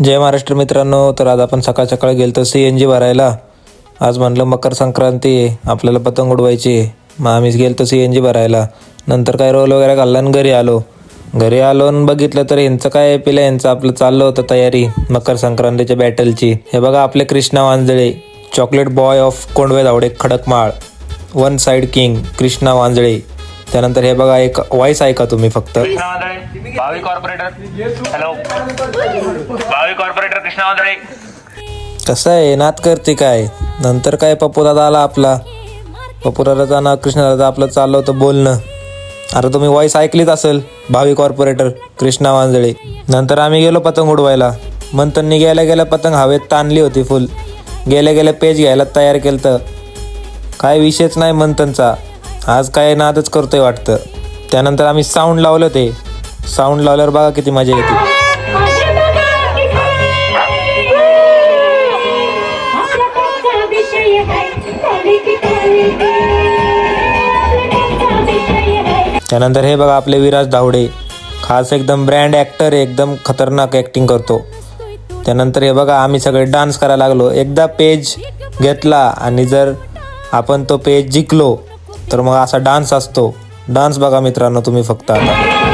जय महाराष्ट्र मित्रांनो. तर आज आपण सकाळ सकाळ गेलतो CNG भरायला. आज म्हणलं मकर संक्रांती आहे, आपल्याला पतंग उडवायची आहे. मग आम्हीच गेलतो CNG भरायला. नंतर काय रोल वगैरे घालला आणि घरी आलो आणि बघितलं तर यांचं काय पिलं यांचं आपलं चाललं होतं तयारी मकर संक्रांतीच्या बॅटलची. हे बघा आपले Krishna Wanjale, chocolate boy of Kondhwe Dhawade Khadakmal, one side king Krishna Wanjale. त्यानंतर हे बघा एक वॉइस ऐका तुम्ही फक्त. भावी कॉर्पोरेटर, हॅलो भावी कॉर्पोरेटर कृष्णा वांजळे. कसं आहे नात करते काय. नंतर काय पप्पू दादा आला आपला. पप्पू दादाचा ना कृष्णा दादा आपलं चाललं होतं बोलणं. आता तुम्ही वॉइस ऐकलीच असेल, भावी कॉर्पोरेटर कृष्णा वांजळे. नंतर आम्ही गेलो पतंग उडवायला. मंथननी गेल्या पतंग हवेत ताणली होती फुल. गेल्या पेज घ्यायला तयार केलं तर काय विषयच नाही मंथनचा. आज काय नादच करतोय वाटतं. त्यानंतर आम्ही साऊंड लावलं. ते साऊंड लावल्यावर बघा किती मजा येते. त्यानंतर हे बघा आपले विराज धावडे, खास एकदम ब्रँड ॲक्टर, एकदम खतरनाक ॲक्टिंग करतो. त्यानंतर हे बघा आम्ही सगळे डान्स करायला लागलो. एकदा पेज घेतला आणि जर आपण तो पेज जिंकलो तर मग असा डान्स असतो. डान्स बघा मित्रांनो तुम्ही फक्त आता.